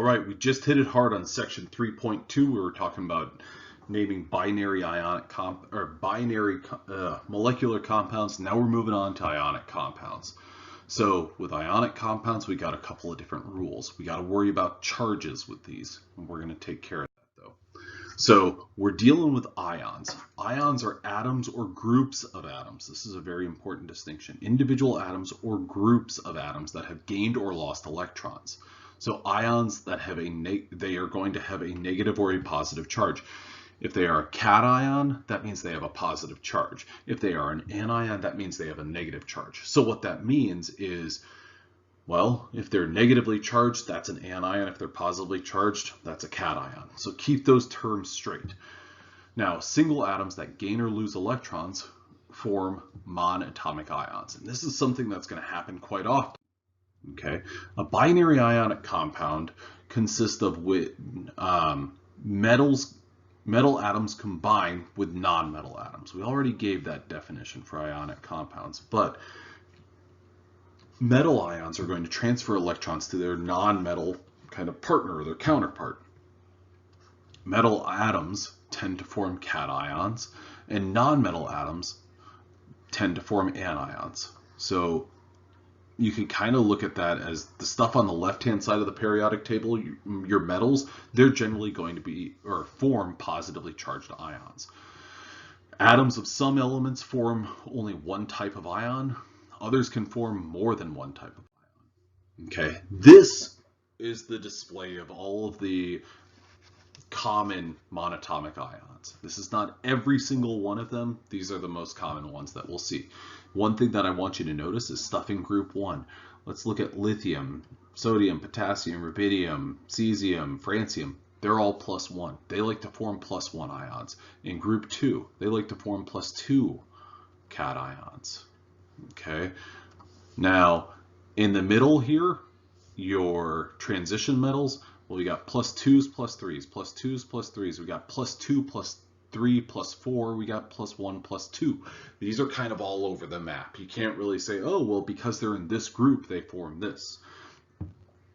All right, we just hit it hard on section 3.2. We were talking about naming binary molecular compounds. Now we're moving on to ionic compounds. So with ionic compounds, we got a couple of different rules. We got to worry about charges with these, and we're going to take care of that though. So we're dealing with ions. Ions are atoms or groups of atoms. This is a very important distinction. Individual atoms or groups of atoms that have gained or lost electrons. So ions that have they are going to have a negative or a positive charge. If they are a cation, that means they have a positive charge. If they are an anion, that means they have a negative charge. So what that means is, well, if they're negatively charged, that's an anion. If they're positively charged, that's a cation. So keep those terms straight. Now, single atoms that gain or lose electrons form monatomic ions. And this is something that's going to happen quite often. Okay, a binary ionic compound consists of metal atoms combined with non-metal atoms. We already gave that definition for ionic compounds, but metal ions are going to transfer electrons to their non-metal kind of partner or their counterpart. Metal atoms tend to form cations, and non-metal atoms tend to form anions. So you can kind of look at that as the stuff on the left-hand side of the periodic table, your metals, they're generally going to be or form positively charged ions. Atoms of some elements form only one type of ion. Others can form more than one type of ion. Okay, this is the display of all of the common monatomic ions. This is not every single one of them. These are the most common ones that we'll see. One thing that I want you to notice is stuff in group 1. Let's look at lithium, sodium, potassium, rubidium, cesium, francium. They're all +1. They like to form +1 ions. In group 2, they like to form +2 cations. Okay. Now, in the middle here, your transition metals, well, we got +2s, +3s, +2s, +3s. We got +2, +3, +4. We got +1, +2. These are kind of all over the map. You can't really say, oh, well, because they're in this group, they form this.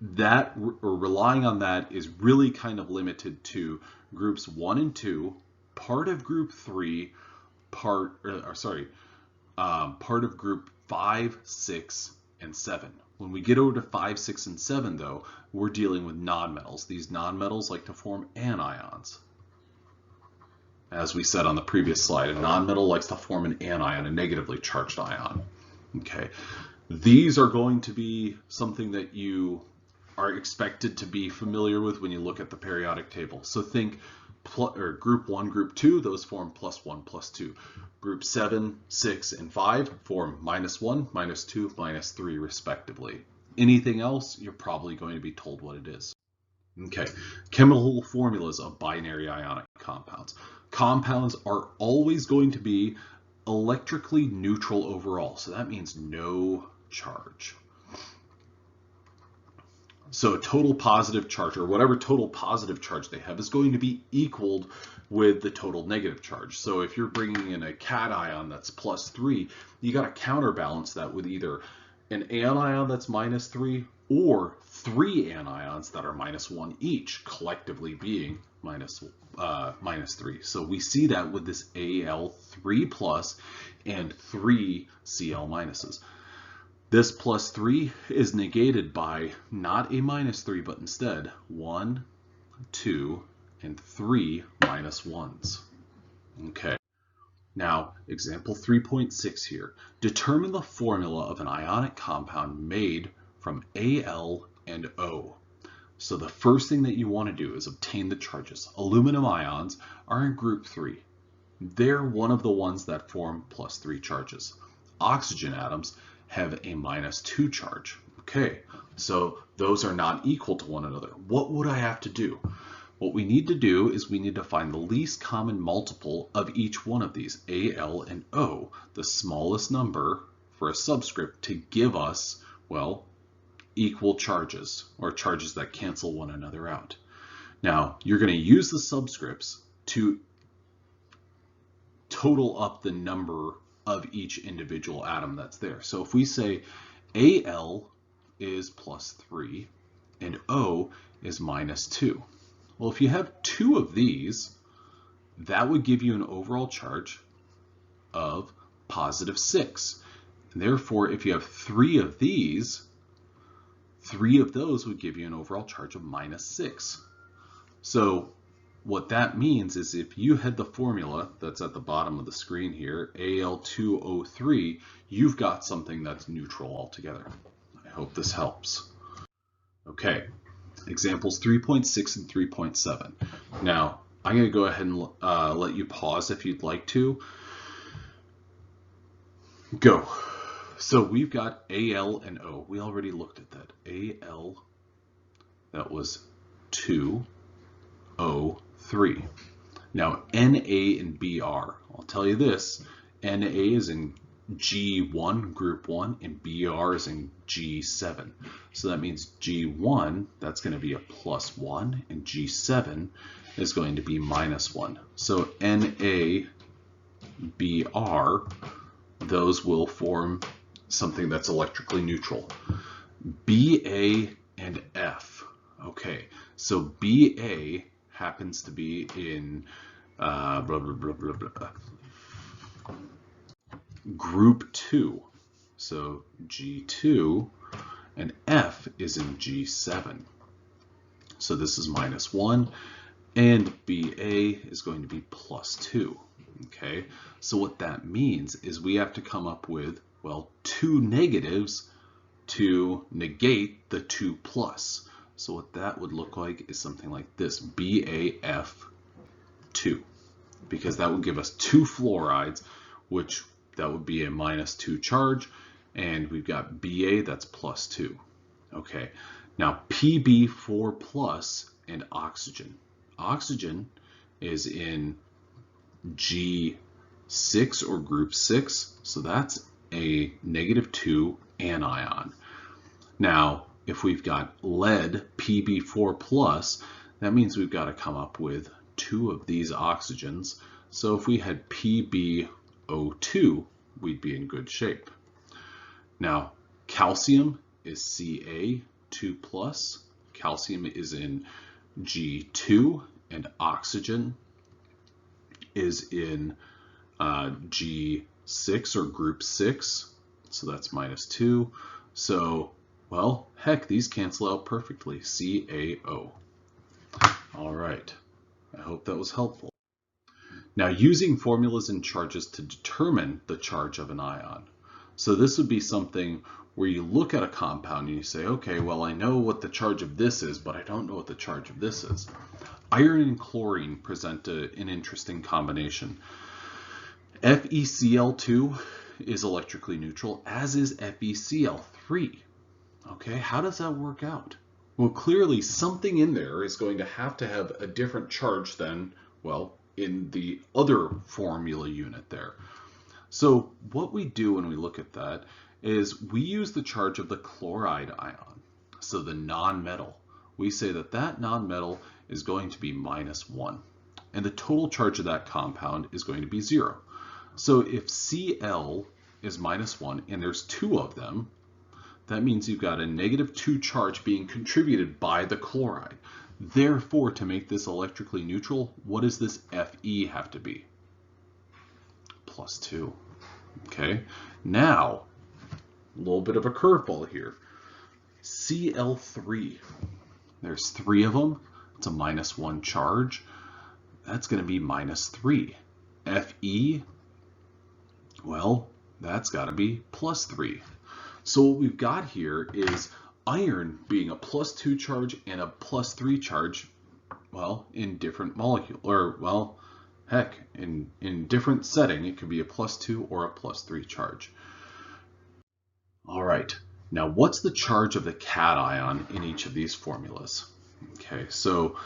That, or relying on that, is really kind of limited to groups 1 and 2, part of group 3, part of group 5, 6, and 7. When we get over to 5, 6, and 7, though, we're dealing with nonmetals. These nonmetals like to form anions. As we said on the previous slide, a nonmetal likes to form an anion, a negatively charged ion. Okay, these are going to be something that you are expected to be familiar with when you look at the periodic table. So think group 1, group 2, those form +1, +2. Group 7, 6, and 5 form -1, -2, -3 respectively. Anything else, you're probably going to be told what it is. Okay, chemical formulas of binary ionic compounds. Compounds are always going to be electrically neutral overall, so that means no charge. So a total positive charge, or whatever total positive charge they have, is going to be equaled with the total negative charge. So if you're bringing in a cation that's +3, you got to counterbalance that with either an anion that's -3 or 3 anions that are -1 each, collectively being -3. So we see that with this Al3+ and 3 Cl-. This +3 is negated by not a -3, but instead 1, 2, and 3 -1s. Okay. Now, example 3.6 here. Determine the formula of an ionic compound made from Al and O. So the first thing that you want to do is obtain the charges. Aluminum ions are in group 3. They're one of the ones that form +3 charges. Oxygen atoms have a -2 charge. Okay, so those are not equal to one another. What would I have to do? What we need to do is we need to find the least common multiple of each one of these, Al and O, the smallest number for a subscript to give us, well, equal charges, or charges that cancel one another out. Now, you're going to use the subscripts to total up the number of each individual atom that's there. So if we say Al is +3 and O is -2. Well, if you have 2 of these, that would give you an overall charge of +6. And therefore, if you have 3 of these, 3 of those would give you an overall charge of -6. So what that means is if you had the formula that's at the bottom of the screen here, Al2O3, you've got something that's neutral altogether. I hope this helps. Okay, examples 3.6 and 3.7. Now, I'm going to go ahead and let you pause if you'd like to. Go. So we've got Al and O. We already looked at that. Al, that was 2O3. Now Na and Br. I'll tell you this. Na is in G1, group 1, and Br is in G7. So that means G1, that's going to be a +1, and G7 is going to be -1. So Na, Br, those will form something that's electrically neutral. Ba and F. Okay, so Ba happens to be in group 2. So G2, and F is in G7. So this is -1, and Ba is going to be +2. Okay, so what that means is we have to come up with, well, 2 negatives to negate the 2 plus. So what that would look like is something like this, BaF2, because that would give us 2 fluorides, which that would be a -2 charge, and we've got Ba that's +2. Okay, now Pb4 plus and oxygen. Oxygen is in G6 or group 6, so that's a -2 anion. Now, if we've got lead, Pb4 plus, that means we've got to come up with 2 of these oxygens. So if we had PbO2, we'd be in good shape. Now, calcium is Ca2 plus. Calcium is in G2, and oxygen is in G6 or group 6, so that's -2. So, well, heck, these cancel out perfectly. CaO. All right, I hope that was helpful. Now, using formulas and charges to determine the charge of an ion. So this would be something where you look at a compound and you say, okay, well, I know what the charge of this is, but I don't know what the charge of this is. Iron and chlorine present an interesting combination. FeCl2 is electrically neutral, as is FeCl3. Okay, how does that work out? Well, clearly something in there is going to have a different charge than, well, in the other formula unit there. So what we do when we look at that is we use the charge of the chloride ion, so the nonmetal. We say that that nonmetal is going to be -1, and the total charge of that compound is going to be 0. So if Cl is -1 and there's 2 of them, that means you've got a -2 charge being contributed by the chloride. Therefore, to make this electrically neutral, what does this Fe have to be? +2. Okay, now a little bit of a curveball here. Cl3, there's 3 of them. It's a -1 charge. That's going to be -3. Fe, well, that's got to be +3. So what we've got here is iron being a +2 charge and a +3 charge, well, in different molecule, or well, heck, in different setting, it could be a +2 or a +3 charge. All right, now what's the charge of the cation in each of these formulas? Okay, so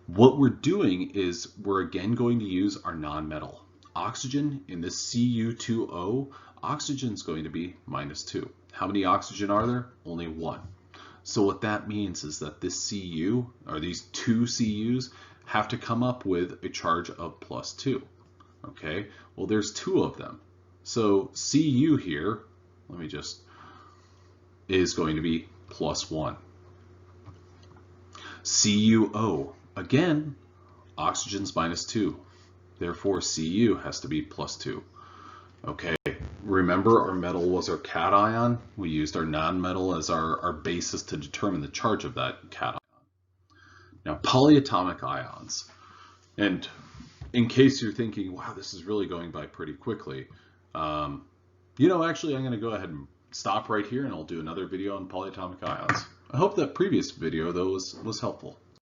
what we're doing is we're again going to use our nonmetal. Oxygen in this Cu2O, oxygen is going to be -2. How many oxygen are there? Only 1. So what that means is that this Cu, or these 2 Cus, have to come up with a charge of +2. Okay, well there's 2 of them. So Cu here, let me just, is going to be +1. CuO, again, oxygen's -2. Therefore, Cu has to be +2. Okay, remember our metal was our cation. We used our nonmetal as our basis to determine the charge of that cation. Now, polyatomic ions. And in case you're thinking, wow, this is really going by pretty quickly, actually, I'm going to go ahead and stop right here, and I'll do another video on polyatomic ions. I hope that previous video, though, was helpful.